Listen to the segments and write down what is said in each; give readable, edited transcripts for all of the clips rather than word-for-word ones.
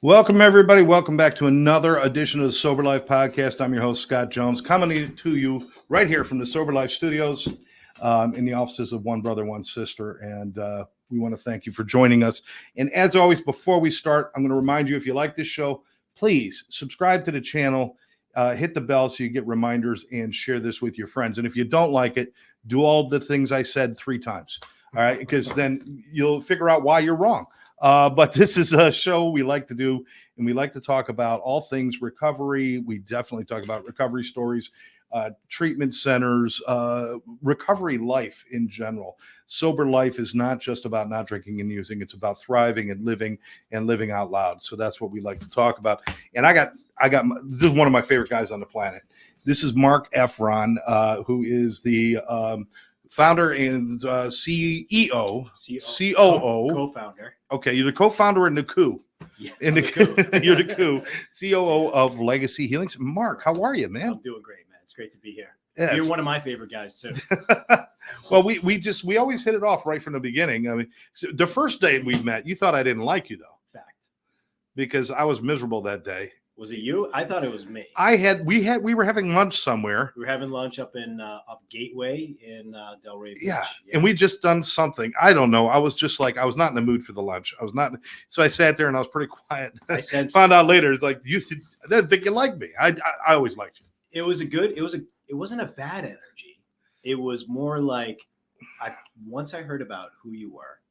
Welcome, everybody. Welcome back to another edition of the Sober Life Podcast. I'm your host, Scott Jones, coming to you right here from the Sober Life Studios in the offices of One Brother, One Sister. And we want to thank you for joining us. And as always, before we start, I'm going to remind you, if you like this show, please subscribe to the channel, hit the bell so you get reminders, and share this with your friends. And if you don't like it, do all the things I said 3 times. All right, because then you'll figure out why you're wrong. But this is a show we like to do, and we like to talk about all things recovery. We definitely talk about recovery stories, treatment centers, recovery life in general. Sober life is not just about not drinking and using. It's about thriving and living out loud. So that's what we like to talk about. And this is one of my favorite guys on the planet. This is Marc Effron, who is the founder and CEO, COO, co-founder. Okay, you're the co-founder in the coup. Yeah, You're the coup, COO of Legacy Healings. Marc, how are you, man? I'm doing great, man. It's great to be here. Yeah, You're one of my favorite guys too. Well, we always hit it off right from the beginning. I mean, so the first day we met, you thought I didn't like you though, Fact. because I was miserable that day. Was it you? I thought it was me. We were having lunch somewhere. We were having lunch up in up Gateway in Delray Beach. Yeah, and we just done something. I don't know. I was just like, I was not in the mood for the lunch. I was not. So I sat there and I was pretty quiet. I said, found out later. It's like, I didn't think you liked me. I always liked you. it wasn't a bad energy. It was more like once I heard about who you were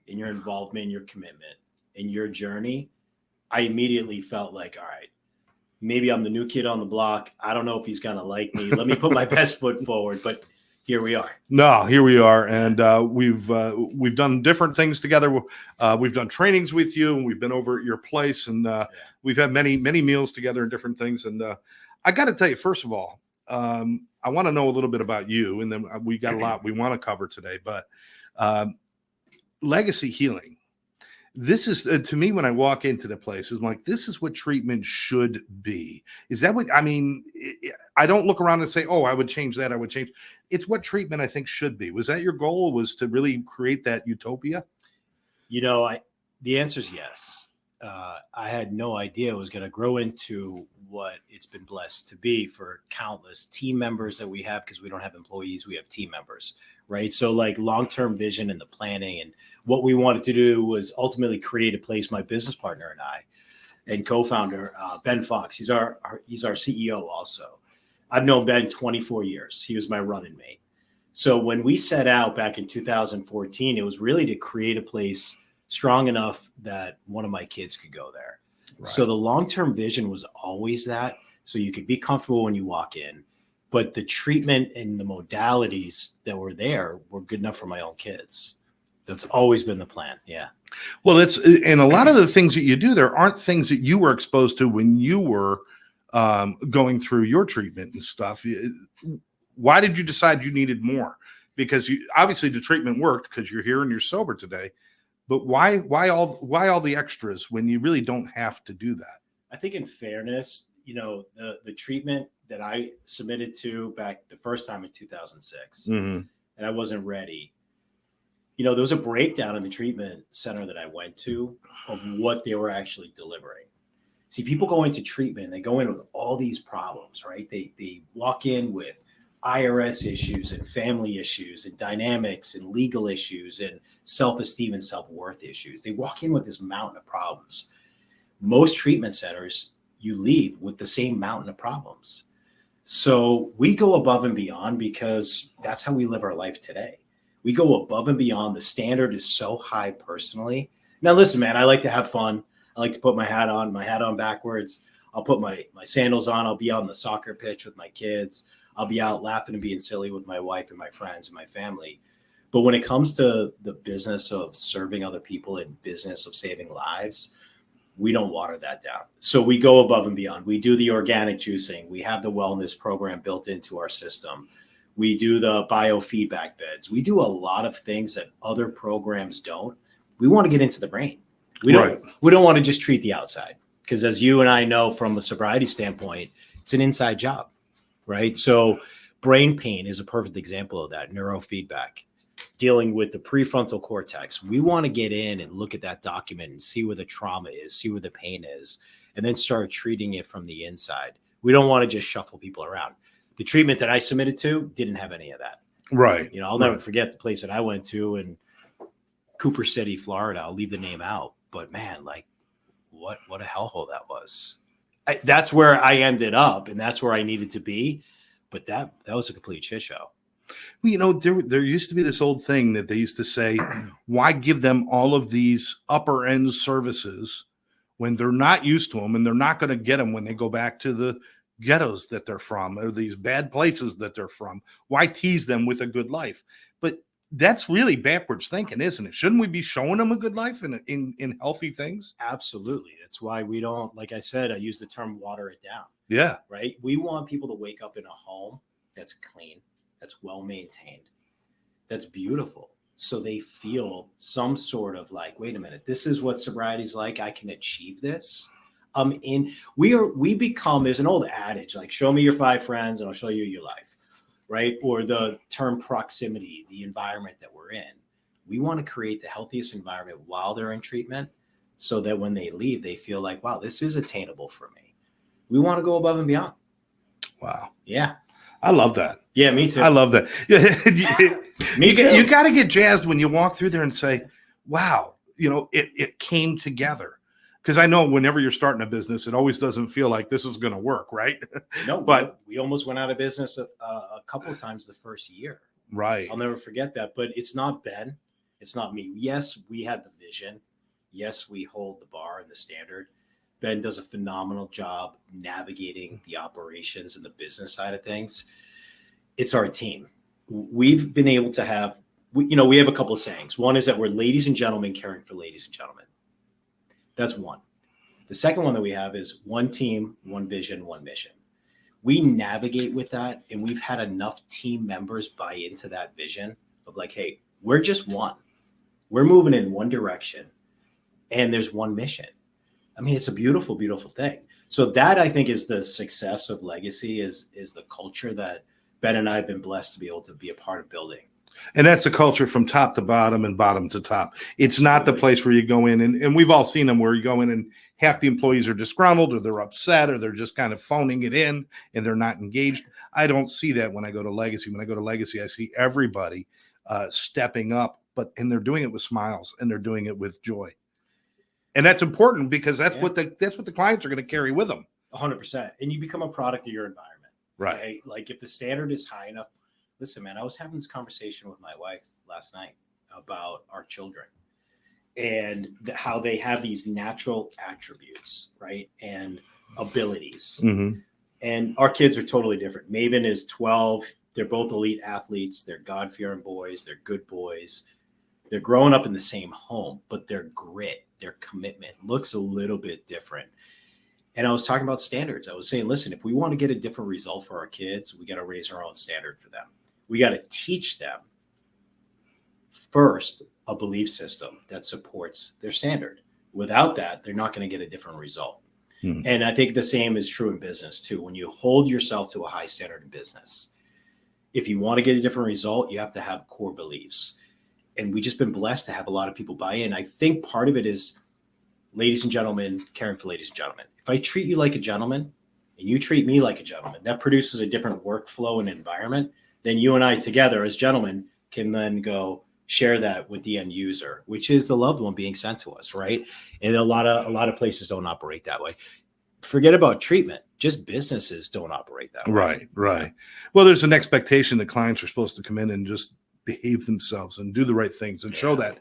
and your involvement, your commitment, and your journey, I immediately felt like, all right, maybe I'm the new kid on the block. I don't know if he's going to like me. Let me put my best foot forward. But here we are. No, here we are. And we've done different things together. We've done trainings with you, and we've been over at your place, and we've had many meals together and different things. And I got to tell you, first of all, I want to know a little bit about you, and then we got a lot we want to cover today. But Legacy Healing. This is to me, when I walk into the place, is like, this is what treatment should be. Is that what I mean? I don't look around and say, oh, I would change that. I would change. It's what treatment I think should be. Was that your goal? Was to really create that utopia? The answer is yes. I had no idea it was going to grow into what it's been blessed to be for countless team members that we have, because we don't have employees, we have team members, right? So like long-term vision and the planning, and what we wanted to do was ultimately create a place, my business partner and I, and co-founder, Ben Fox, he's our CEO also. I've known Ben 24 years. He was my running mate. So when we set out back in 2014, it was really to create a place strong enough that one of my kids could go there. Right. So the long-term vision was always that, so you could be comfortable when you walk in, but the treatment and the modalities that were there were good enough for my own kids. That's always been the plan. Yeah. Well, and a lot of the things that you do there aren't things that you were exposed to when you were going through your treatment and stuff. Why did you decide you needed more? Because obviously the treatment worked because you're here and you're sober today. But why all the extras when you really don't have to do that? I think in fairness, the treatment that I submitted to back the first time in 2006, and I wasn't ready. There was a breakdown in the treatment center that I went to of what they were actually delivering. See, people go into treatment, they go in with all these problems, right? They walk in with IRS issues and family issues and dynamics and legal issues and self-esteem and self-worth issues. They walk in with this mountain of problems. Most treatment centers, you leave with the same mountain of problems. So we go above and beyond because that's how we live our life today. We go above and beyond. The standard is so high personally. Now, listen, man, I like to have fun. I like to put my hat on backwards. I'll put my sandals on. I'll be on the soccer pitch with my kids. I'll be out laughing and being silly with my wife and my friends and my family. But when it comes to the business of serving other people and business of saving lives, we don't water that down. So we go above and beyond. We do the organic juicing. We have the wellness program built into our system. We do the biofeedback beds. We do a lot of things that other programs don't. We want to get into the brain. We don't want to just treat the outside, because as you and I know from a sobriety standpoint, it's an inside job, right? So brain pain is a perfect example of that, neurofeedback. dealing with the prefrontal cortex. We want to get in and look at that document and see where the trauma is, see where the pain is, and then start treating it from the inside. We don't want to just shuffle people around. The treatment that I submitted to didn't have any of that. Right. You know, I'll never forget the place that I went to in Cooper City, Florida. I'll leave the name out, but man, like what a hellhole that was. That's where I ended up, and that's where I needed to be. But that was a complete shit show. Well, you know, there used to be this old thing that they used to say, why give them all of these upper end services when they're not used to them and they're not going to get them when they go back to the ghettos that they're from or these bad places that they're from? Why tease them with a good life? But that's really backwards thinking, isn't it? Shouldn't we be showing them a good life in healthy things? Absolutely. That's why we don't, like I said, I use the term water it down. Yeah. Right. We want people to wake up in a home that's clean, that's well maintained, that's beautiful. So they feel some sort of like, wait a minute, this is what sobriety's like. I can achieve this. We become, there's an old adage, like, show me your 5 friends and I'll show you your life. Right. Or the term proximity, the environment that we're in. We want to create the healthiest environment while they're in treatment so that when they leave, they feel like, wow, this is attainable for me. We want to go above and beyond. Wow. Yeah. I love that. Yeah, me too. I love that. Me too. You got to get jazzed when you walk through there and say, wow, you know, it came together. Because I know whenever you're starting a business, it always doesn't feel like this is going to work, right? No, but we almost went out of business a couple of times the first year. Right. I'll never forget that. But it's not Ben. It's not me. Yes, we had the vision. Yes, we hold the bar and the standard. Ben does a phenomenal job navigating the operations and the business side of things. It's our team. We've been able to have, we have a couple of sayings. One is that we're ladies and gentlemen caring for ladies and gentlemen. That's one. The second one that we have is one team, one vision, one mission. We navigate with that, and we've had enough team members buy into that vision of like, hey, we're just one. We're moving in one direction, and there's one mission. I mean, it's a beautiful, beautiful thing. So that, I think, is the success of Legacy, is the culture that Ben and I have been blessed to be able to be a part of building. And that's the culture from top to bottom and bottom to top. It's not the place where you go in, and we've all seen them where you go in and half the employees are disgruntled or they're upset or they're just kind of phoning it in and they're not engaged. I don't see that when I go to Legacy. When I go to Legacy, I see everybody stepping up, and they're doing it with smiles and they're doing it with joy. And that's important because that's what the clients are going to carry with them. 100%. And you become a product of your environment. Right. Like if the standard is high enough. Listen, man, I was having this conversation with my wife last night about our children and how they have these natural attributes, right? And abilities. Mm-hmm. And our kids are totally different. Maven is 12. They're both elite athletes. They're God-fearing boys. They're good boys. They're growing up in the same home, but their grit, their commitment looks a little bit different. And I was talking about standards. I was saying, listen, if we want to get a different result for our kids, we got to raise our own standard for them. We got to teach them first a belief system that supports their standard. Without that, they're not going to get a different result. Mm-hmm. And I think the same is true in business too. When you hold yourself to a high standard in business, if you want to get a different result, you have to have core beliefs. And we've just been blessed to have a lot of people buy in. I think part of it is ladies and gentlemen, caring for ladies and gentlemen. If I treat you like a gentleman and you treat me like a gentleman, that produces a different workflow and environment. Then you and I together as gentlemen can then go share that with the end user, which is the loved one being sent to us, right? And a lot of places don't operate that way. Forget about treatment. Just businesses don't operate that way. Right. Well, there's an expectation that clients are supposed to come in and just behave themselves and do the right things and show that.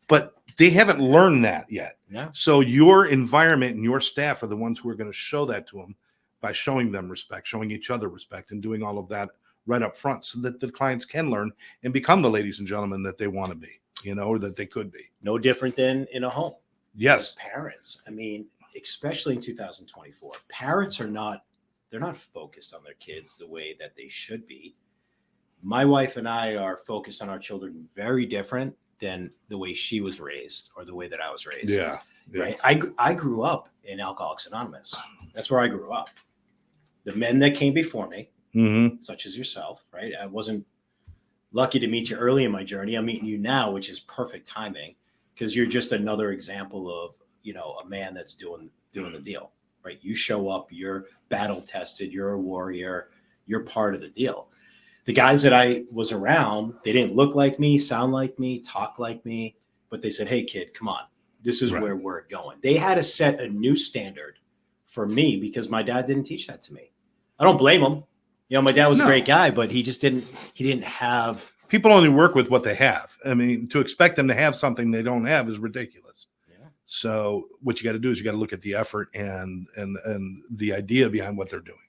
But they haven't learned that yet. Yeah. So your environment and your staff are the ones who are going to show that to them by showing them respect, showing each other respect, and doing all of that right up front so that the clients can learn and become the ladies and gentlemen that they want to be, or that they could be. No different than in a home. Yes. As parents. I mean, especially in 2024, parents they're not focused on their kids the way that they should be. My wife and I are focused on our children very different than the way she was raised or the way that I was raised. Yeah. Right. I grew up in Alcoholics Anonymous. That's where I grew up. The men that came before me, such as yourself, right? I wasn't lucky to meet you early in my journey. I'm meeting you now, which is perfect timing because you're just another example of, a man that's doing the deal, right? You show up, you're battle tested, you're a warrior, you're part of the deal. The guys that I was around, they didn't look like me, sound like me, talk like me, but they said, hey kid, come on. This is where we're going. They had to set a new standard for me because my dad didn't teach that to me. I don't blame him. My dad was a great guy, but he didn't have. People only work with what they have. I mean, to expect them to have something they don't have is ridiculous. Yeah. So what you got to do is you got to look at the effort and the idea behind what they're doing.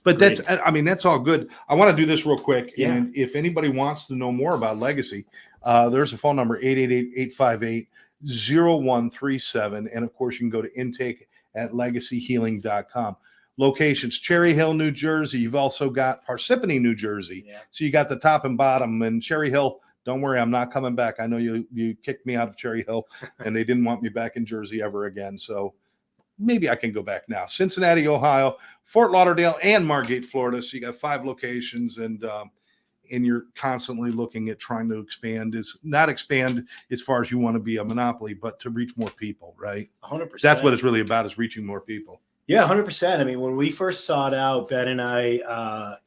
But Great. that's all good. I want to do this real quick. Yeah. And if anybody wants to know more about Legacy, there's a phone number, 888-858-0137. And of course, you can go to intake at legacyhealing.com. Locations, Cherry Hill, New Jersey. You've also got Parsippany, New Jersey. Yeah. So you got the top and bottom. And Cherry Hill, don't worry, I'm not coming back. I know you kicked me out of Cherry Hill, and they didn't want me back in Jersey ever again. So maybe I can go back now. Cincinnati, Ohio, Fort Lauderdale, and Margate, Florida. So you got 5 locations, and you're constantly looking at trying to expand. It's not expand as far as you want to be a monopoly, but to reach more people, right? 100%. That's what it's really about, is reaching more people. Yeah, 100%. I mean, when we first sought out, Ben and I,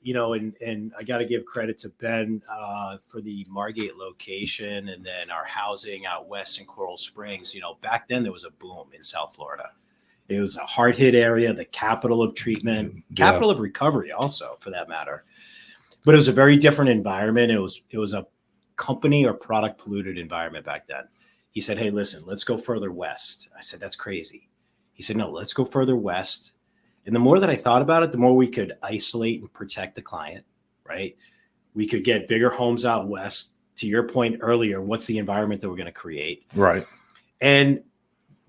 and I got to give credit to Ben for the Margate location and then our housing out west in Coral Springs. Back then there was a boom in South Florida. It was a hard hit area, the capital of treatment, capital of recovery also, for that matter. But it was a very different environment. It was a company or product polluted environment back then. He said, hey, listen, let's go further west. I said, that's crazy. He said, no, let's go further west. And the more that I thought about it, the more we could isolate and protect the client, right? We could get bigger homes out west. To your point earlier, what's the environment that we're going to create? Right. And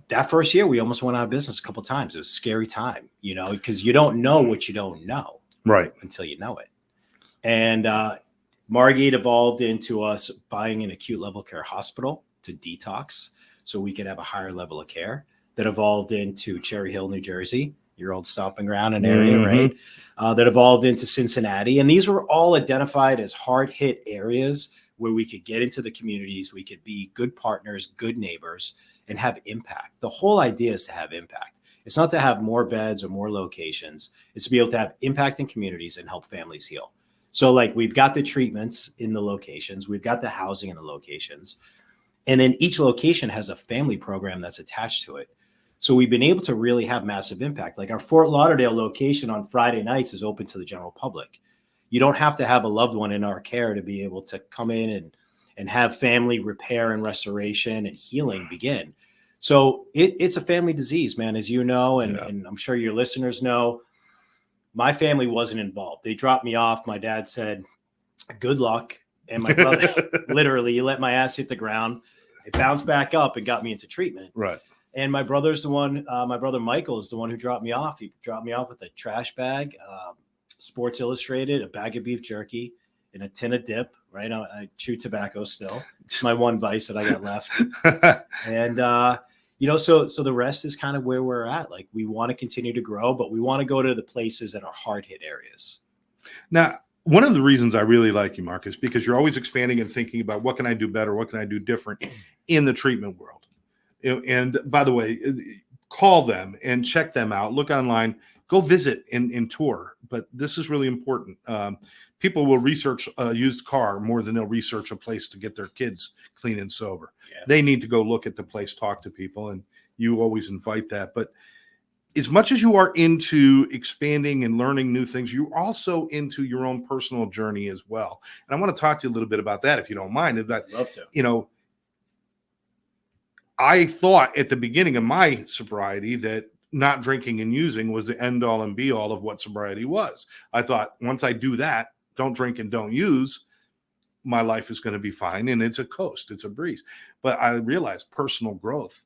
that first year, we almost went out of business a couple of times. It was a scary time, because you don't know what you don't know. Right. Until you know it. And Margate evolved into us buying an acute level care hospital to detox so we could have a higher level of care. That evolved into Cherry Hill, New Jersey, your old stomping ground and area, right? That evolved into Cincinnati. And these were all identified as hard hit areas where we could get into the communities. We could be good partners, good neighbors, and have impact. The whole idea is to have impact. It's not to have more beds or more locations. It's to be able to have impact in communities and help families heal. So we've got the treatments in the locations. We've got the housing in the locations. And then each location has a family program that's attached to it. So we've been able to really have massive impact. Like our Fort Lauderdale location on Friday nights is open to the general public. You don't have to have a loved one in our care to be able to come in and have family repair and restoration and healing begin. So it's a family disease, man, as you know, and I'm sure your listeners know. My family wasn't involved. They dropped me off. My dad said, good luck. And my brother, literally, he let my ass hit the ground. It bounced back up and got me into treatment. Right. And my brother's the one, my brother Michael is the one who dropped me off. He dropped me off with a trash bag, Sports Illustrated, a bag of beef jerky, and a tin of dip, right? I chew tobacco still. It's my one vice that I got left. And, so the rest is kind of where we're at. We want to continue to grow, but we want to go to the places that are hard hit areas. Now, one of the reasons I really like you, Mark, is because you're always expanding and thinking about what can I do better? What can I do different in the treatment world? And by the way, call them and check them out. Look online, go visit and tour. But this is really important. People will research a used car more than they'll research a place to get their kids clean and sober. Yeah. They need to go look at the place, talk to people, and you always invite that. But as much as you are into expanding and learning new things, you're also into your own personal journey as well. And I want to talk to you a little bit about that, if you don't mind. I'd love to. I thought at the beginning of my sobriety that not drinking and using was the end all and be all of what sobriety was. I thought once I do that, don't drink and don't use, my life is going to be fine. And it's a coast, it's a breeze. But I realized personal growth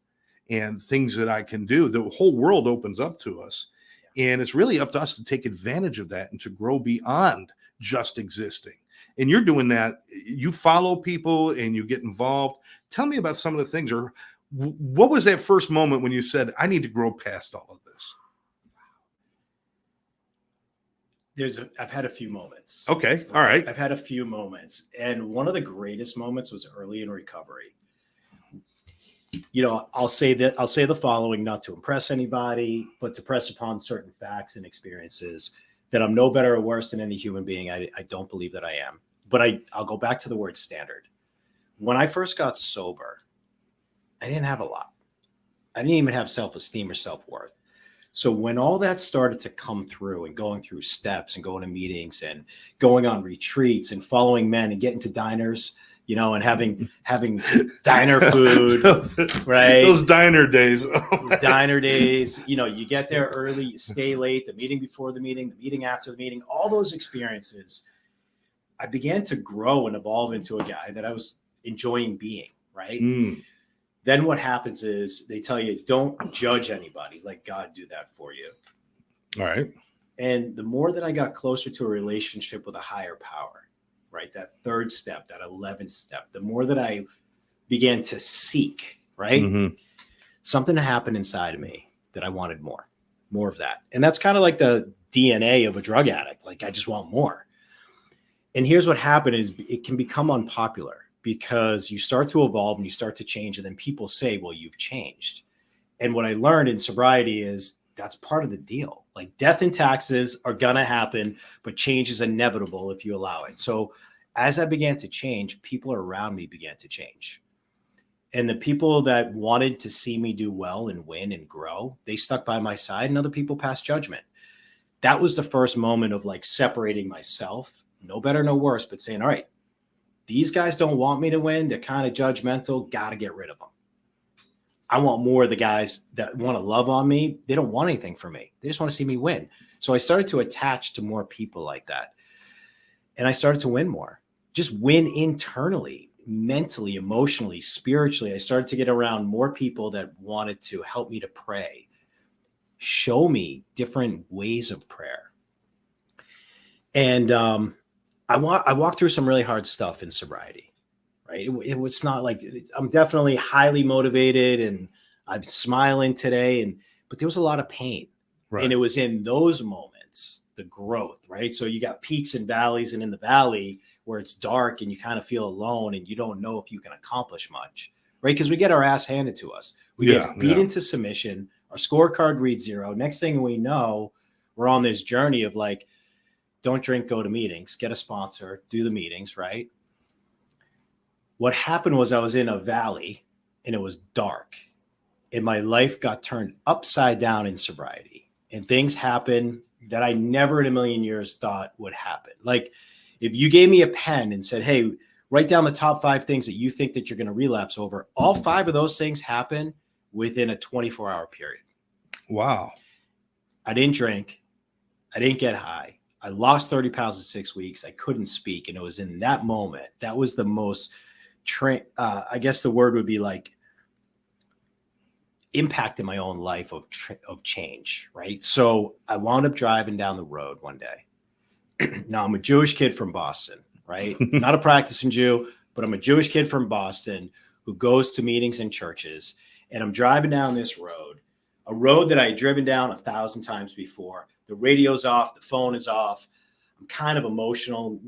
and things that I can do, the whole world opens up to us. And it's really up to us to take advantage of that and to grow beyond just existing. And you're doing that. You follow people and you get involved. Tell me about some of the things, or what was that first moment when you said, I need to grow past all of this? I've had a few moments. Okay. All right. I've had a few moments. And one of the greatest moments was early in recovery. I'll say the following, not to impress anybody, but to press upon certain facts and experiences that I'm no better or worse than any human being. I don't believe that I am, but I'll go back to the word standard. When I first got sober, I didn't have a lot. I didn't even have self-esteem or self-worth. So when all that started to come through and going through steps and going to meetings and going on retreats and following men and getting to diners, and having diner food, right? Those diner days. Diner days, you get there early, you stay late, the meeting before the meeting after the meeting, all those experiences, I began to grow and evolve into a guy that I was enjoying being, right? Then what happens is they tell you, don't judge anybody. Let God do that for you. All right. And the more that I got closer to a relationship with a higher power, right? That third step, that 11th step, the more that I began to seek, right? Something happened inside of me that I wanted more of that. And that's kind of like the DNA of a drug addict. Like, I just want more. And here's what happened is it can become unpopular because you start to evolve and you start to change. And then people say, well, you've changed. And what I learned in sobriety is that's part of the deal. Like, death and taxes are going to happen, but change is inevitable if you allow it. So as I began to change, people around me began to change. And the people that wanted to see me do well and win and grow, they stuck by my side, and other people passed judgment. That was the first moment of like separating myself, no better, no worse, but saying, all right, these guys don't want me to win. They're kind of judgmental. Got to get rid of them. I want more of the guys that want to love on me. They don't want anything from me. They just want to see me win. So I started to attach to more people like that. And I started to win more, just win internally, mentally, emotionally, spiritually. I started to get around more people that wanted to help me to pray, show me different ways of prayer. And I walked through some really hard stuff in sobriety, right? It was not like, I'm definitely highly motivated and I'm smiling today, but there was a lot of pain. Right. And it was in those moments, the growth, right? So you got peaks and valleys, and in the valley where it's dark and you kind of feel alone and you don't know if you can accomplish much, right? Because we get our ass handed to us. We get beat into submission. Our scorecard reads 0. Next thing we know, we're on this journey of like, don't drink, go to meetings, get a sponsor, do the meetings, right? What happened was I was in a valley and it was dark and my life got turned upside down in sobriety, and things happened that I never in a million years thought would happen. Like, if you gave me a pen and said, hey, write down the top 5 things that you think that you're going to relapse over, all 5 of those things happen within a 24-hour period. Wow. I didn't drink. I didn't get high. I lost 30 pounds in 6 weeks. I couldn't speak. And it was in that moment, that was the most, I guess the word would be like, impact in my own life of change, right? So I wound up driving down the road one day. Now, I'm a Jewish kid from Boston, right? Not a practicing Jew, but I'm a Jewish kid from Boston who goes to meetings in churches. And I'm driving down this road, a road that I had driven down 1,000 times before. The radio's off, the phone is off. I'm kind of emotional,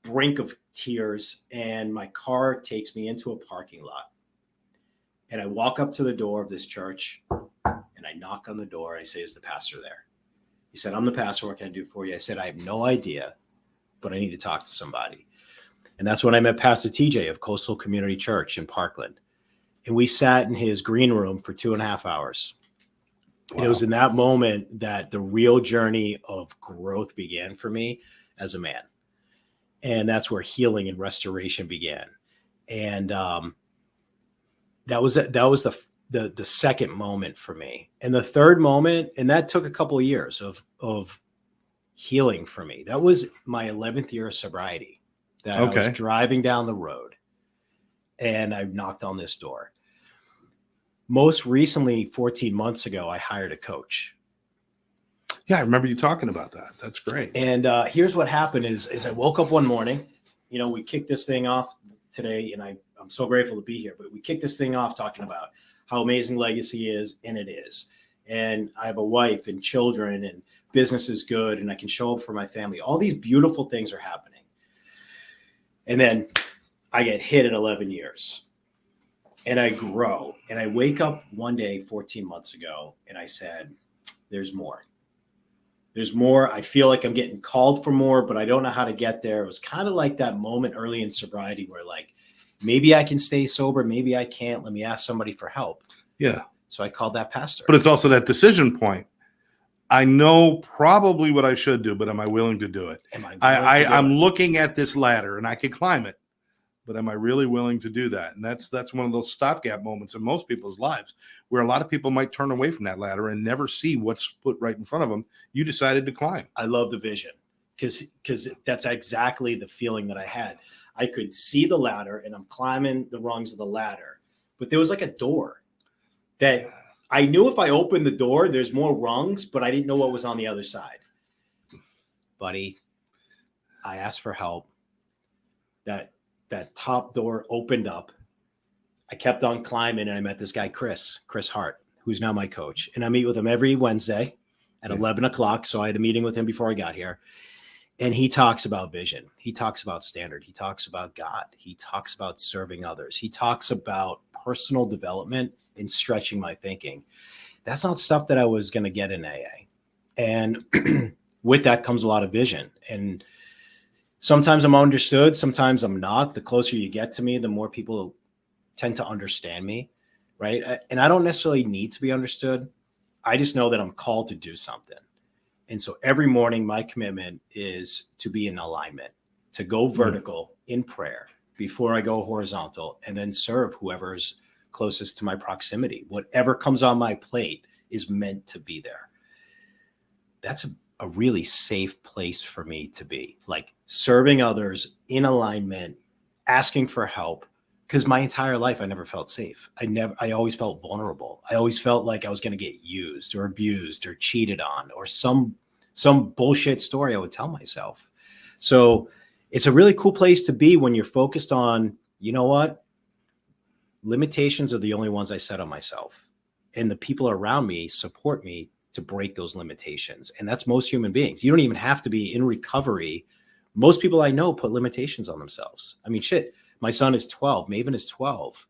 brink of tears. And my car takes me into a parking lot. And I walk up to the door of this church and I knock on the door. I say, is the pastor there? He said, I'm the pastor. What can I do for you? I said, I have no idea, but I need to talk to somebody. And that's when I met Pastor TJ of Coastal Community Church in Parkland. And we sat in his green room for 2.5 hours. Wow. And it was in that moment that the real journey of growth began for me as a man. And that's where healing and restoration began. And that was the second moment for me. And the third moment, and that took a couple of years of healing for me. That was my 11th year of sobriety, that I was driving down the road and I knocked on this door. Most recently, 14 months ago, I hired a coach. Yeah, I remember you talking about that. That's great. And here's what happened is I woke up one morning, we kicked this thing off today, and I'm so grateful to be here, but we kicked this thing off talking about how amazing legacy is, and it is. and I have a wife and children and business is good and I can show up for my family. All these beautiful things are happening. And then I get hit at 11 years and I grow and I wake up one day 14 months ago and I said, there's more. There's more. I feel like I'm getting called for more, but I don't know how to get there. It was kind of like that moment early in sobriety where like, maybe I can stay sober. Maybe I can't. Let me ask somebody for help. Yeah. So I called that pastor. But it's also that decision point. I know probably what I should do, but am I willing to do it? I'm looking at this ladder and I can climb it, but am I really willing to do that? And that's one of those stopgap moments in most people's lives where a lot of people might turn away from that ladder and never see what's put right in front of them. You decided to climb. I love the vision because that's exactly the feeling that I had. I could see the ladder and I'm climbing the rungs of the ladder, but there was like a door that I knew if I opened the door, there's more rungs, but I didn't know what was on the other side. Buddy, I asked for help. That top door opened up. I kept on climbing and I met this guy, Chris Hart, who's now my coach. And I meet with him every Wednesday at 11 o'clock. So I had a meeting with him before I got here. And he talks about vision. He talks about standard. He talks about God. He talks about serving others. He talks about personal development and stretching my thinking. That's not stuff that I was going to get in AA. And with that comes a lot of vision. And sometimes I'm understood. Sometimes I'm not. The closer you get to me, the more people tend to understand me. Right. And I don't necessarily need to be understood. I just know that I'm called to do something. And so every morning, my commitment is to be in alignment, to go vertical in prayer before I go horizontal, and then serve whoever's closest to my proximity. Whatever comes on my plate is meant to be there. That's a really safe place for me to be, like serving others in alignment, asking for help. Because my entire life, I never felt safe. I always felt vulnerable. I always felt like I was going to get used or abused or cheated on or some bullshit story I would tell myself. So it's a really cool place to be when you're focused on, you know what? Limitations are the only ones I set on myself. And the people around me support me to break those limitations. And that's most human beings. You don't even have to be in recovery. Most people I know put limitations on themselves. I mean, shit. My son is 12. Maven is 12.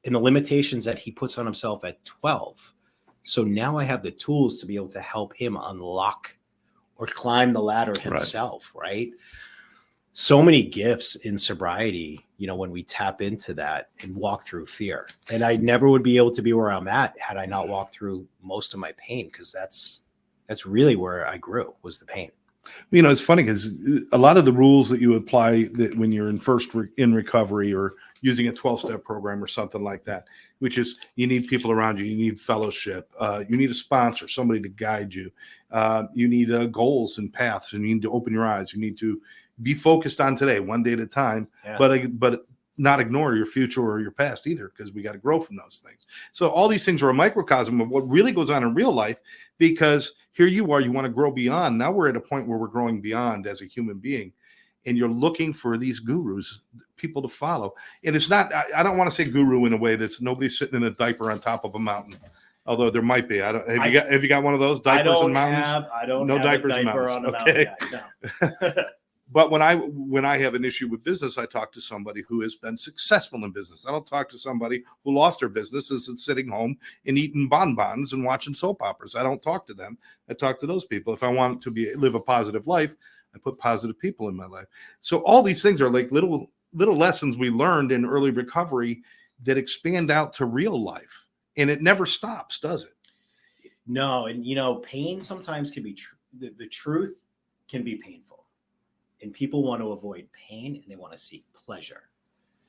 And the limitations that he puts on himself at 12. So now I have the tools to be able to help him unlock or climb the ladder himself, right? So many gifts in sobriety, you know, when we tap into that and walk through fear. And I never would be able to be where I'm at had I not walked through most of my pain, because that's really where I grew, was the pain. You know, it's funny because a lot of the rules that you apply that when you're in recovery or using a 12-step program or something like that, which is you need people around you, you need fellowship, you need a sponsor, somebody to guide you, you need goals and paths, and you need to open your eyes, you need to be focused on today, one day at a time, but not ignore your future or your past either, because we got to grow from those things. So all these things are a microcosm of what really goes on in real life, because here you are, you want to grow beyond. Now we're at a point where we're growing beyond as a human being, and you're looking for these gurus, people to follow. And it's not, I don't want to say guru in a way that's nobody's sitting in a diaper on top of a mountain. Although there might be. Have you got one of those diapers and mountains? I don't have diapers a diaper and mountains. On a mountain. No. But when I have an issue with business, I talk to somebody who has been successful in business. I don't talk to somebody who lost their business and is sitting home and eating bonbons and watching soap operas. I don't talk to them. I talk to those people. If I want to live a positive life, I put positive people in my life. So all these things are like little lessons we learned in early recovery that expand out to real life. And it never stops, does it? No. And, you know, pain sometimes can be true. The truth can be painful. And people want to avoid pain and they want to seek pleasure.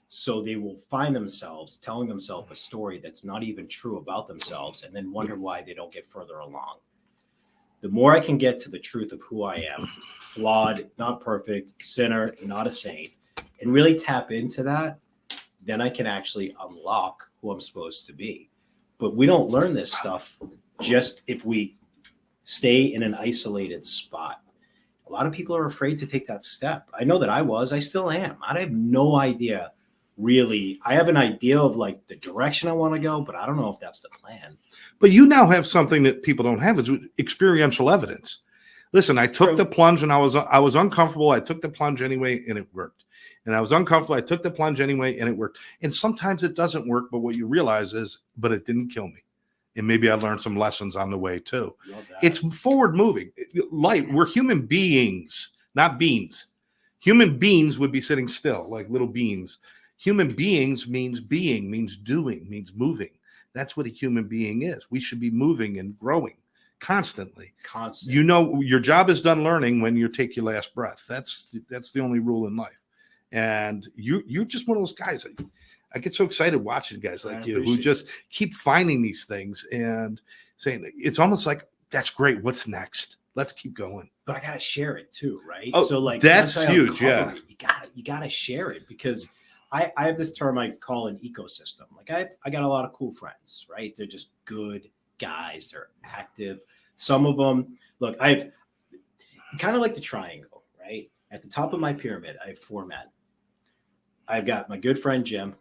So they will find themselves telling themselves a story that's not even true about themselves and then wonder why they don't get further along. The more I can get to the truth of who I am, flawed, not perfect, sinner, not a saint, and really tap into that, then I can actually unlock who I'm supposed to be. But we don't learn this stuff just if we stay in an isolated spot. A lot of people are afraid to take that step. I know that I was. I still am. I have no idea really, I have an idea of like the direction I want to go, but I don't know if that's the plan. But you now have something that people don't have is experiential evidence. Listen, I took True. the plunge and I was uncomfortable. I took the plunge anyway and it worked. And I was uncomfortable. I took the plunge anyway and it worked. And sometimes it doesn't work, but what you realize is, but it didn't kill me. And maybe I learned some lessons on the way too. Love that. It's forward moving. Light. We're human beings, not beings. Human beings would be sitting still like little beans. Human beings means being, means doing, means moving. That's what a human being is. We should be moving and growing constantly. You know, your job is done learning when you take your last breath. That's the only rule in life. And you're just one of those guys. I get so excited watching guys like you who just keep finding these things and saying, it's almost like, that's great. What's next? Let's keep going. But I gotta share it too, right? Oh, so like that's huge. Yeah, you gotta share it, because I have this term I call an ecosystem. Like I got a lot of cool friends, right? They're just good guys. They're active. Some of them, look, I've kind of like the triangle, right? At the top of my pyramid, I have 4 men. I've got my good friend Jim.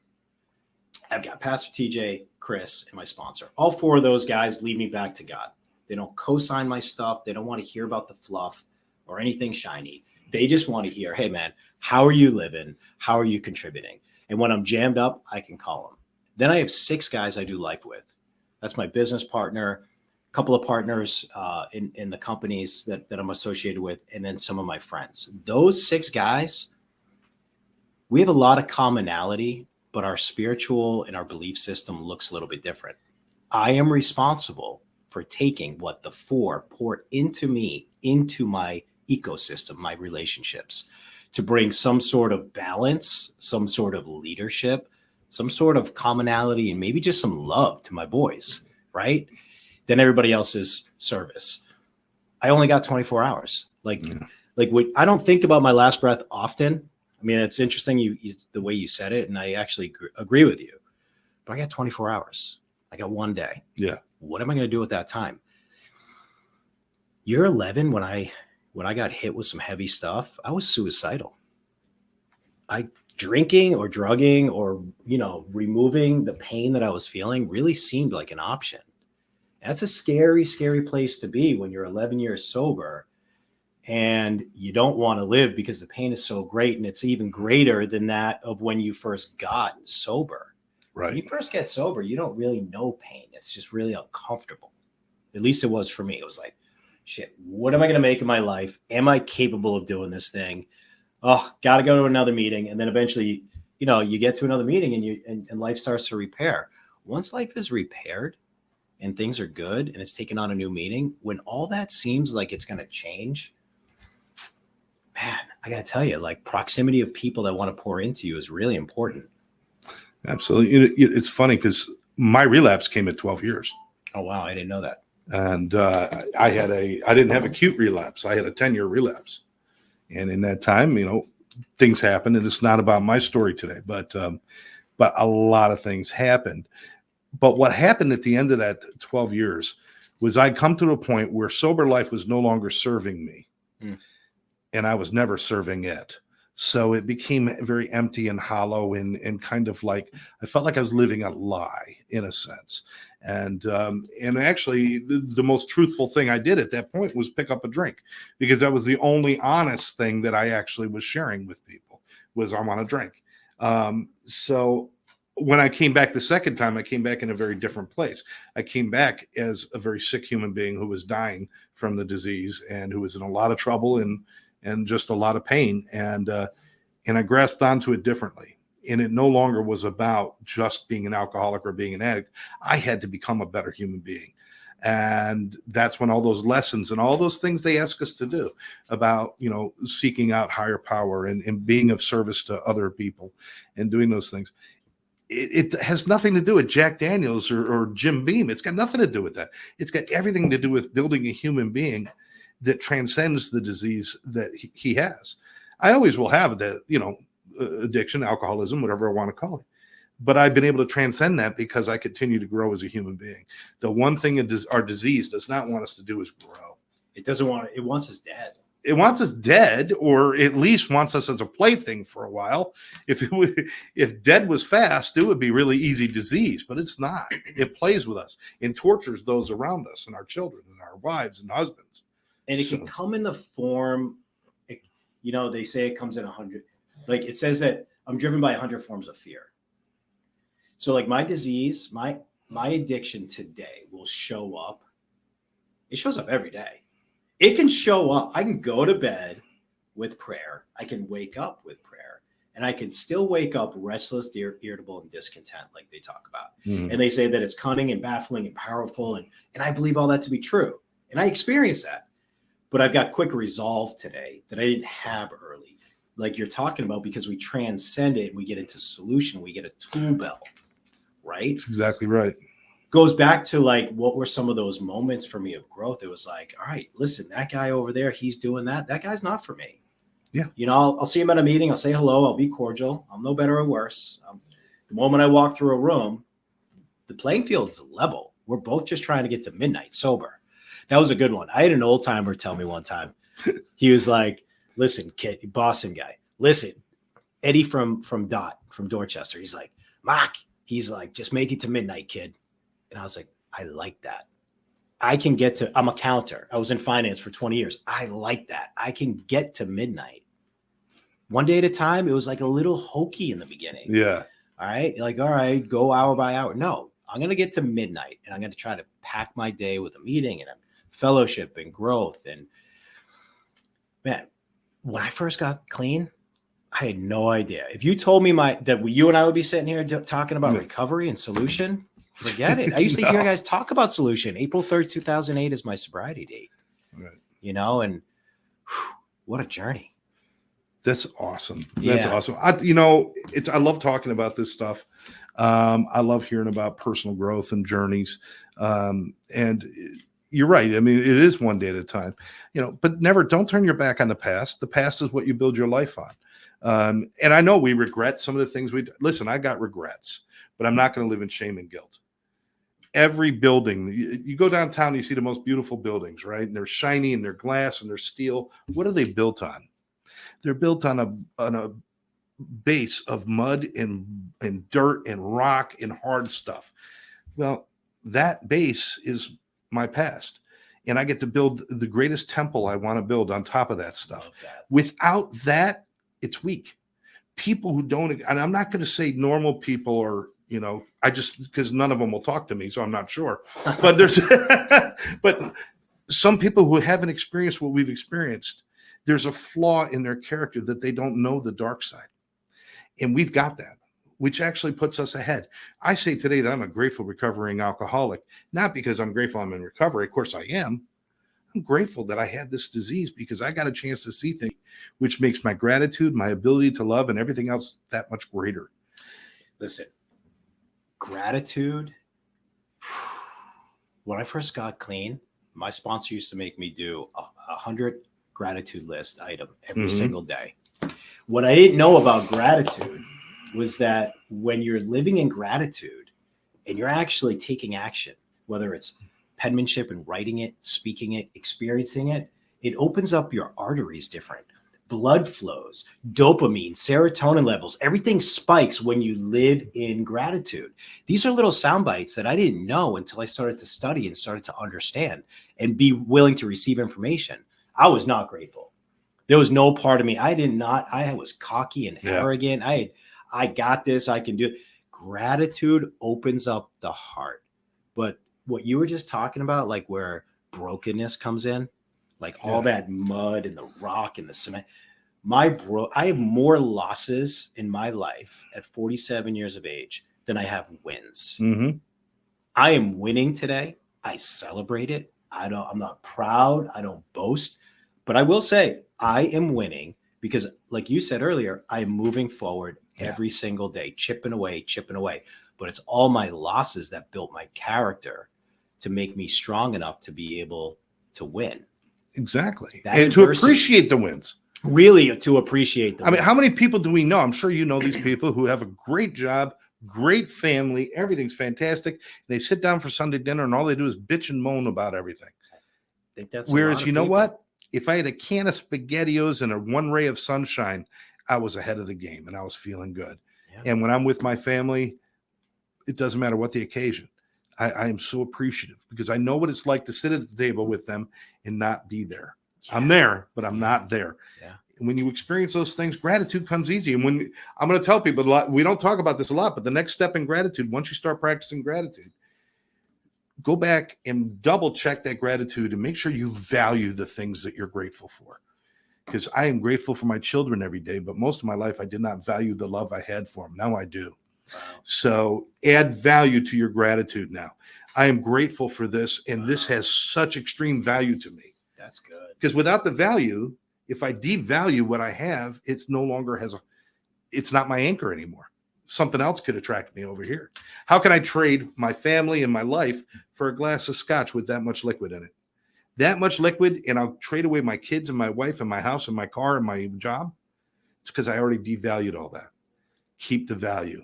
I've got Pastor TJ, Chris, and my sponsor. All 4 of those guys lead me back to God. They don't co-sign my stuff. They don't want to hear about the fluff or anything shiny. They just want to hear, hey, man, how are you living? How are you contributing? And when I'm jammed up, I can call them. Then I have 6 guys I do life with. That's my business partner, a couple of partners in the companies that I'm associated with, and then some of my friends. Those 6 guys, we have a lot of commonality, but our spiritual and our belief system looks a little bit different. I am responsible for taking what the 4 pour into me, into my ecosystem, my relationships, to bring some sort of balance, some sort of leadership, some sort of commonality, and maybe just some love to my boys, right? Then everybody else's service. I only got 24 hours. Like I don't think about my last breath often. I mean, it's interesting the way you said it, and I actually agree with you. But I got 24 hours. I got 1 day. Yeah. What am I going to do with that time? Year 11, when I got hit with some heavy stuff, I was suicidal. Drinking or drugging or, removing the pain that I was feeling really seemed like an option. That's a scary, scary place to be when you're 11 years sober and you don't want to live because the pain is so great. And it's even greater than that of when you first got sober. Right. When you first get sober, you don't really know pain. It's just really uncomfortable. At least it was for me. It was like, shit, what am I going to make of my life? Am I capable of doing this thing? Oh, got to go to another meeting. And then eventually, you get to another meeting and life starts to repair. Once life is repaired and things are good and it's taken on a new meaning, when all that seems like it's going to change, man, I got to tell you, like proximity of people that want to pour into you is really important. Absolutely. It's funny because my relapse came at 12 years. Oh, wow. I didn't know that. And I didn't have acute relapse. I had a 10-year relapse. And in that time, things happened, and it's not about my story today, but a lot of things happened. But what happened at the end of that 12 years was I come to a point where sober life was no longer serving me, and I was never serving it. So it became very empty and hollow and kind of like I felt like I was living a lie in a sense. And actually, the most truthful thing I did at that point was pick up a drink, because that was the only honest thing that I actually was sharing with people was I want a drink. So when I came back the second time, I came back in a very different place. I came back as a very sick human being who was dying from the disease and who was in a lot of trouble and just a lot of pain. And I grasped onto it differently. And it no longer was about just being an alcoholic or being an addict. I had to become a better human being. And that's when all those lessons and all those things they ask us to do about, seeking out higher power and being of service to other people and doing those things. It has nothing to do with Jack Daniels or Jim Beam. It's got nothing to do with that. It's got everything to do with building a human being that transcends the disease that he has. I always will have that, addiction, alcoholism, whatever I want to call it. But I've been able to transcend that because I continue to grow as a human being. The one thing our disease does not want us to do is grow. It doesn't want it wants us dead. it wants us dead, or at least wants us as a plaything for a while. If dead was fast, it would be really easy disease, but it's not. It plays with us and tortures those around us and our children and our wives and husbands. And it can come in the form, they say it comes in 100. Like it says that I'm driven by 100 forms of fear. So like my disease, my addiction today will show up. It shows up every day. It can show up. I can go to bed with prayer. I can wake up with prayer, and I can still wake up restless, irritable, and discontent, like they talk about. Mm-hmm. And they say that it's cunning and baffling and powerful. And I believe all that to be true. And I experience that. But I've got quick resolve today that I didn't have early, like you're talking about, because we transcend it and we get into solution. We get a tool belt, right? That's exactly right. Goes back to like, what were some of those moments for me of growth? It was like, all right, listen, that guy over there, he's doing that. That guy's not for me. Yeah. I'll see him at a meeting. I'll say hello. I'll be cordial. I'm no better or worse. The moment I walk through a room, the playing field is level. We're both just trying to get to midnight sober. That was a good one. I had an old timer tell me one time. He was like, listen, kid, Boston guy, listen, Eddie from Dorchester. He's like, Mark, he's like, just make it to midnight, kid. And I was like, I like that. I'm a counter. I was in finance for 20 years. I like that. I can get to midnight. One day at a time. It was like a little hokey in the beginning. Yeah. All right. Like, all right, go hour by hour. No, I'm going to get to midnight and I'm going to try to pack my day with a meeting and a fellowship and growth. And man, when I first got clean, I had no idea. If you told me that you and I would be sitting here talking about recovery and solution, forget it. I used to hear guys talk about solution. April 3rd, 2008 is my sobriety date. Right. And what a journey. That's awesome. That's awesome. I love talking about this stuff. I love hearing about personal growth and journeys. And you're right. I mean, it is one day at a time, but don't turn your back on the past. The past is what you build your life on. And I know we regret some of the things listen, I got regrets, but I'm not going to live in shame and guilt. Every building, you go downtown, you see the most beautiful buildings, right? And they're shiny and they're glass and they're steel. What are they built on? They're built on a base of mud and dirt and rock and hard stuff. Well, that base is my past. And I get to build the greatest temple I want to build on top of that stuff. Without that, it's weak. People who don't, and I'm not going to say normal people or, because none of them will talk to me, so I'm not sure. But but some people who haven't experienced what we've experienced, there's a flaw in their character that they don't know the dark side. And we've got that, which actually puts us ahead. I say today that I'm a grateful recovering alcoholic, not because I'm grateful I'm in recovery. Of course I am. I'm grateful that I had this disease because I got a chance to see things, which makes my gratitude, my ability to love, and everything else that much greater. Listen, gratitude. When I first got clean, my sponsor used to make me do 100 gratitude list item every single day. What I didn't know about gratitude was that when you're living in gratitude and you're actually taking action, whether it's penmanship and writing it, speaking it, experiencing it, it opens up your arteries different. Blood flows, dopamine, serotonin levels, everything spikes when you live in gratitude. These are little sound bites that I didn't know until I started to study and started to understand and be willing to receive information. I was not grateful. There was no part of me. I was cocky and arrogant. I got this. I can do it. Gratitude opens up the heart. But what you were just talking about, like where brokenness comes in, like all that mud and the rock and the cement. I have more losses in my life at 47 years of age than I have wins. Mm-hmm. I am winning today. I celebrate it. I'm not proud. I don't boast, but I will say I am winning because, like you said earlier, I am moving forward every single day, chipping away. But it's all my losses that built my character to make me strong enough to be able to win. Exactly. And to appreciate the wins. Really, to appreciate them. I mean, how many people do we know? I'm sure you know these people who have a great job, great family, everything's fantastic. They sit down for Sunday dinner and all they do is bitch and moan about everything. I think that's whereas, you know what? If I had a can of SpaghettiOs and a one ray of sunshine, I was ahead of the game and I was feeling good. Yeah. And when I'm with my family, it doesn't matter what the occasion. I am so appreciative because I know what it's like to sit at the table with them and not be there. Yeah. I'm there, but I'm not there. Yeah. And when you experience those things, gratitude comes easy. And when I'm going to tell people a lot, we don't talk about this a lot, but the next step in gratitude, once you start practicing gratitude, go back and double check that gratitude and make sure you value the things that you're grateful for. Because I am grateful for my children every day, but most of my life I did not value the love I had for them. Now I do. Wow. So add value to your gratitude now. I am grateful for this, and this has such extreme value to me. That's good. Because without the value, if I devalue what I have, it's no longer it's not my anchor anymore. Something else could attract me over here. How can I trade my family and my life for a glass of scotch with that much liquid in it? That much liquid, and I'll trade away my kids and my wife and my house and my car and my job? It's because I already devalued all that. Keep the value.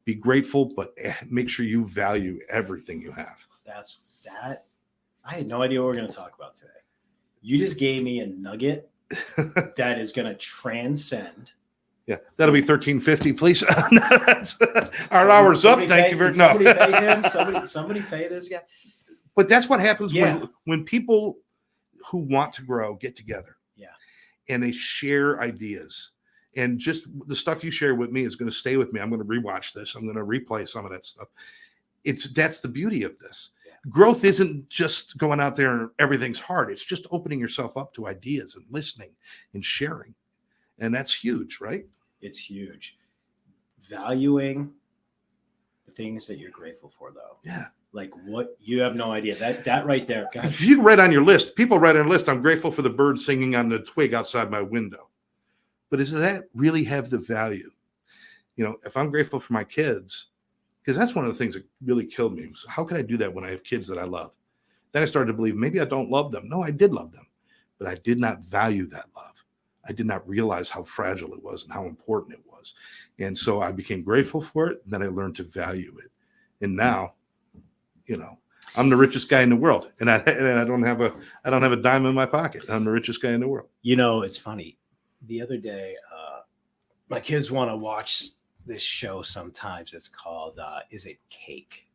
Be grateful, but make sure you value everything you have. That's that. I had no idea what we were going to talk about today. You just gave me a nugget that is going to transcend. Yeah, that'll be $13.50, please. Our hour's up. Thank you very much. Somebody pay him. Somebody pay this guy. But that's what happens Yeah. when people who want to grow get together. Yeah. And they share ideas. And just the stuff you share with me is going to stay with me. I'm going to rewatch this. I'm going to replay some of that stuff. That's the beauty of this. Yeah. Growth isn't just going out there and everything's hard. It's just opening yourself up to ideas and listening and sharing. And that's huge, right? It's huge. Valuing the things that you're grateful for, though. Yeah. Like what you have no idea. That right there. God. You can write on your list. People write on a list, I'm grateful for the bird singing on the twig outside my window. But does that really have the value? You know, if I'm grateful for my kids, because that's one of the things that really killed me. So how can I do that when I have kids that I love? Then I started to believe maybe I don't love them. No, I did love them, but I did not value that love. I did not realize how fragile it was and how important it was. And so I became grateful for it. And then I learned to value it. And now, you know, I'm the richest guy in the world, and I don't have a dime in my pocket. I'm the richest guy in the world. You know, it's funny. The other day, my kids want to watch this show sometimes. It's called Is It Cake?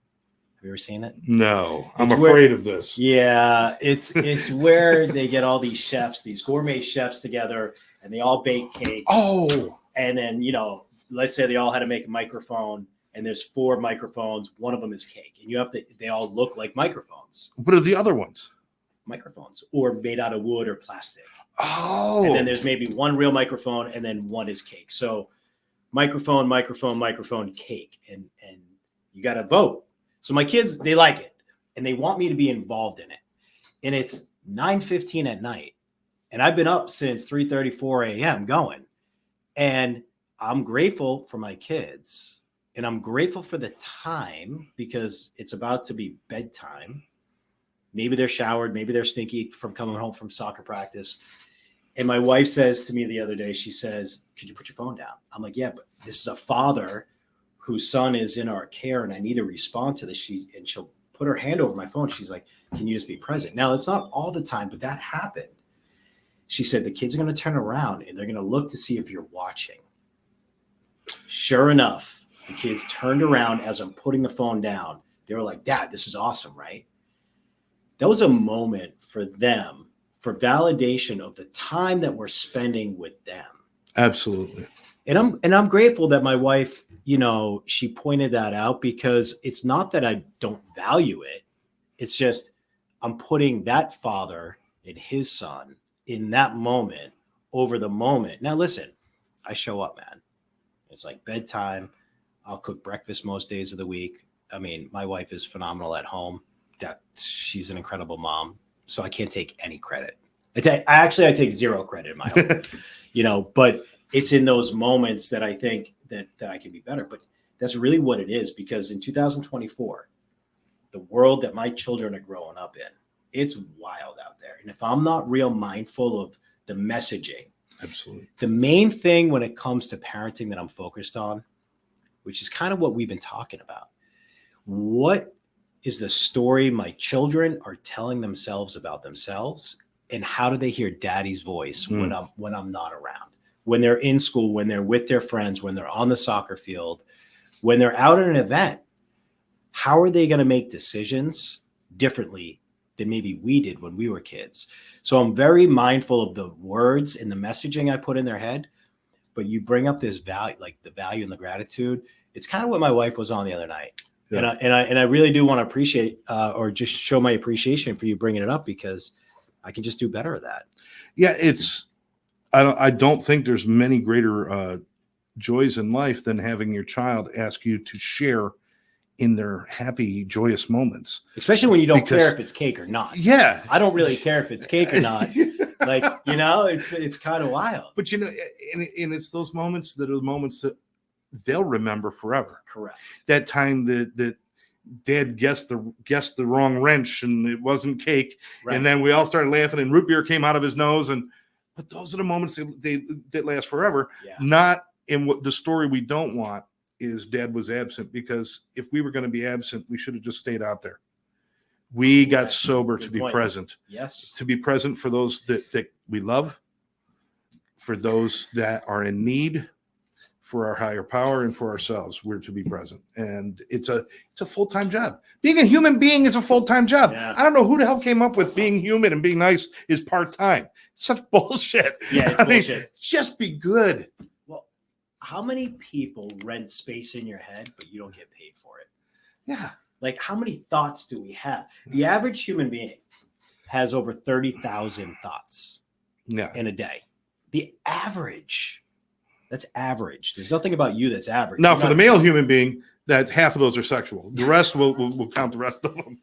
Have you ever seen it? No, I'm It's afraid of this. Yeah, it's where they get all these chefs, these gourmet chefs together, and they all bake cakes. Oh, And then, you know, let's say they all had to make a microphone, and there's 4 microphones. One of them is cake, and they all look like microphones. what are the other ones? Microphones, or made out of wood or plastic. Oh, And then there's maybe one real microphone, and then one is cake. So microphone, cake, and you got to vote. So my kids, they like it, and they want me to be involved in it. And it's 9:15 at night, and I've been up since 3:30, 4 a.m. going. And I'm grateful for my kids, and I'm grateful for the time because it's about to be bedtime. Maybe they're showered, maybe they're stinky from coming home from soccer practice. And my wife says to me the other day, she says, "Could you put your phone down?" I'm like, "Yeah, but this is a father whose son is in our care, and I need to respond to this." She'll put her hand over my phone. She's like, "Can you just be present?" Now, it's not all the time, but that happened. She said, "The kids are going to turn around and they're going to look to see if you're watching." Sure enough, the kids turned around as I'm putting the phone down. They were like, "Dad, this is awesome, right?" That was a moment for them, for validation of the time that we're spending with them. absolutely. And I'm grateful that my wife, you know, she pointed that out, because it's not that I don't value it. It's just I'm putting that father and his son in that moment over the moment. Now, listen, I show up, man. It's like bedtime. I'll cook breakfast most days of the week. I mean, my wife is phenomenal at home. She's an incredible mom. So I can't take any credit. I take 0 credit in my own, you know, but it's in those moments that I think that I can be better. But that's really what it is, because in 2024, the world that my children are growing up in, it's wild out there. And if I'm not real mindful of the messaging, Absolutely. the main thing when it comes to parenting that I'm focused on, which is kind of what we've been talking about, what is the story my children are telling themselves about themselves, And how do they hear daddy's voice when I'm not around? When they're in school, when they're with their friends, when they're on the soccer field, when they're out at an event, how are they going to make decisions differently than maybe we did when we were kids? So I'm very mindful of the words and the messaging I put in their head. But you bring up this value, like the value and the gratitude. It's kind of what my wife was on the other night. Yeah. And I really do want to appreciate or just show my appreciation for you bringing it up, because I can just do better at that. Yeah, I don't think there's many greater joys in life than having your child ask you to share in their happy, joyous moments. Especially when you don't care if it's cake or not. Yeah. I don't really care if it's cake or not. Like, it's kind of wild. But, and it's those moments that are the moments that they'll remember forever. Correct. That time that Dad guessed the wrong wrench and it wasn't cake. Right. And then we all started laughing and root beer came out of his nose. But those are the moments that last forever. Yeah. Not in what the story we don't want is Dad was absent, because if we were going to be absent, we should have just stayed out there. We got sober to be present. Yes. To be present for those that we love, for those that are in need, for our higher power, and for ourselves. We're to be present. And it's a full-time job. Being a human being is a full-time job. Yeah. I don't know who the hell came up with being human and being nice is part-time. It's such bullshit. Yeah, it's bullshit. Just be good. Well, how many people rent space in your head, but you don't get paid for it? Yeah. Like, how many thoughts do we have? The average human being has over 30,000 thoughts in a day. The average. That's average. There's nothing about you that's average. Now, for the male human being, that half of those are sexual. The rest we'll count the rest of them.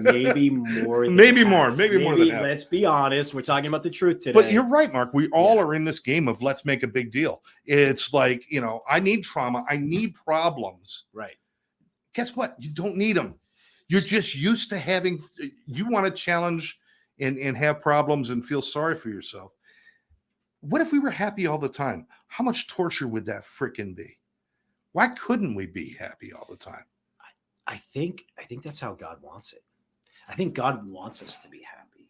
Maybe more. Maybe more than half. Let's be honest. We're talking about the truth today. But you're right, Mark. We all are in this game of let's make a big deal. It's like, I need trauma. I need problems. Right. Guess what? You don't need them. You're just used to having, you want to challenge and have problems and feel sorry for yourself. What if we were happy all the time? How much torture would that frickin' be? Why couldn't we be happy all the time? I think that's how God wants it. I think God wants us to be happy,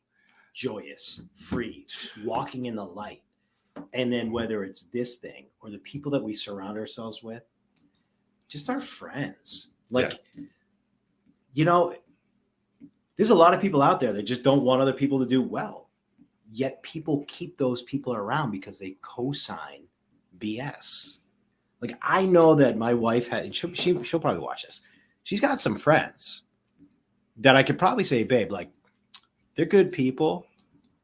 joyous, free, walking in the light. And then whether it's this thing or the people that we surround ourselves with, just our friends. Like, there's a lot of people out there that just don't want other people to do well. Yet people keep those people around because they co-sign BS. Like, I know that my wife she'll probably watch this. She's got some friends that I could probably say, babe, like, they're good people.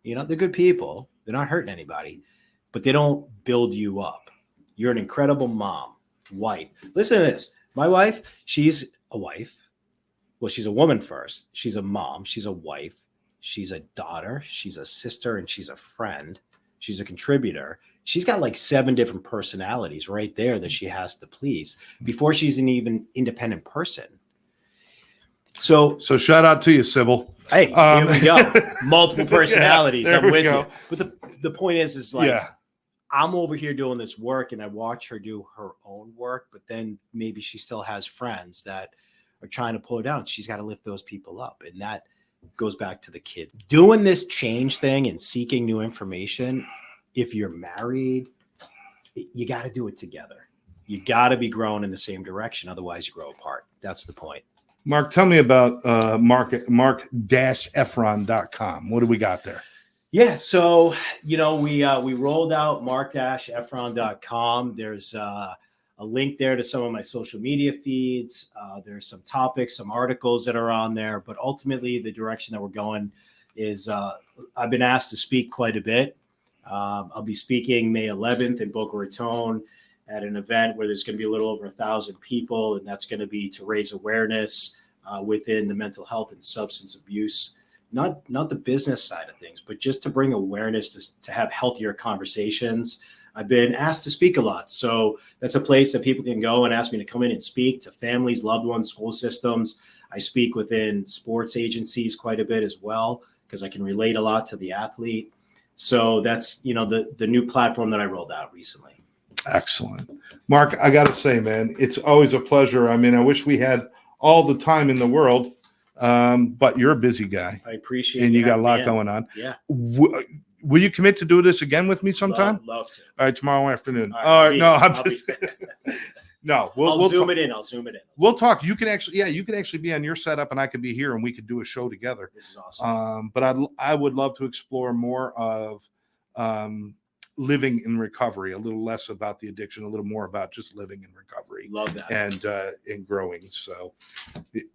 They're good people. They're not hurting anybody, but they don't build you up. You're an incredible mom, wife. Listen to this. My wife, she's a wife. Well, she's a woman first. She's a mom. She's a wife. She's a daughter. She's a sister, and she's a friend. She's a contributor. She's got like 7 different personalities right there that she has to please before she's an even independent person. So shout out to you, Sybil. Hey, here we go. Multiple personalities. Yeah, I'm with go. You. But the point is like, I'm over here doing this work and I watch her do her own work, but then maybe she still has friends that are trying to pull her down. She's got to lift those people up. And that goes back to the kids. Doing this change thing and seeking new information, if you're married, you got to do it together. You got to be growing in the same direction. Otherwise, you grow apart. That's the point. Mark, tell me about Marc-Effron.com. What do we got there? Yeah, so, we rolled out Marc-Effron.com. There's a link there to some of my social media feeds. There's some topics, some articles that are on there. But ultimately, the direction that we're going is I've been asked to speak quite a bit. I'll be speaking May 11th in Boca Raton at an event where there's going to be a little over 1,000 people, and that's going to be to raise awareness within the mental health and substance abuse, not the business side of things, but just to bring awareness to have healthier conversations. I've been asked to speak a lot, so that's a place that people can go and ask me to come in and speak to families, loved ones, school systems. I speak within sports agencies quite a bit as well because I can relate a lot to the athlete. So that's, the new platform that I rolled out recently. Excellent. Mark, I got to say, man, it's always a pleasure. I mean, I wish we had all the time in the world. But you're a busy guy, I appreciate it. and you got a lot going on. Yeah. Will you commit to do this again with me sometime? Love to. All right, tomorrow afternoon. All right, No, I'll be- no. I'll zoom it in. We'll talk. You can actually be on your setup, and I could be here, and we could do a show together. This is awesome. But I would love to explore more of living in recovery, a little less about the addiction, a little more about just living in recovery. Love that. And growing. So,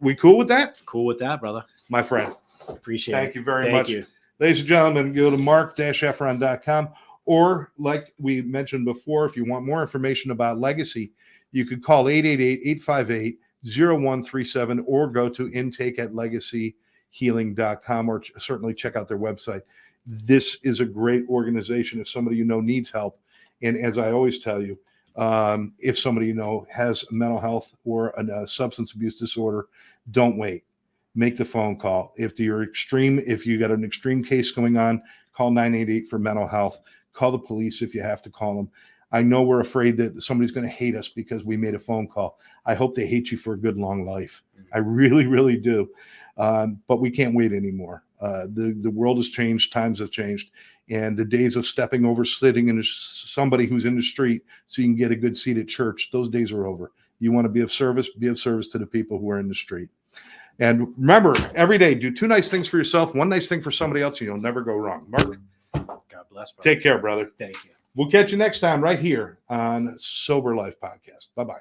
we cool with that? Cool with that, brother. My friend. Appreciate it. Thank you very much. Thank you. Ladies and gentlemen, go to marc-effron.com, or like we mentioned before, if you want more information about Legacy, you could call 888-858-0137 or go to intake@legacyhealing.com, or certainly check out their website. This is a great organization if somebody you know needs help. And as I always tell you, if somebody you know has mental health or a substance abuse disorder, don't wait. Make the phone call. If you got an extreme case going on, call 988 for mental health. Call the police if you have to call them. I know we're afraid that somebody's going to hate us because we made a phone call. I hope they hate you for a good long life. I really, really do. But we can't wait anymore. The world has changed. Times have changed. And the days of stepping over, sitting in somebody who's in the street so you can get a good seat at church, those days are over. You want to be of service to the people who are in the street. And remember, every day, do 2 nice things for yourself, 1 nice thing for somebody else, and you'll never go wrong. Mark, God bless. Brother. Take care, brother. Thank you. We'll catch you next time right here on Sober Life Podcast. Bye-bye.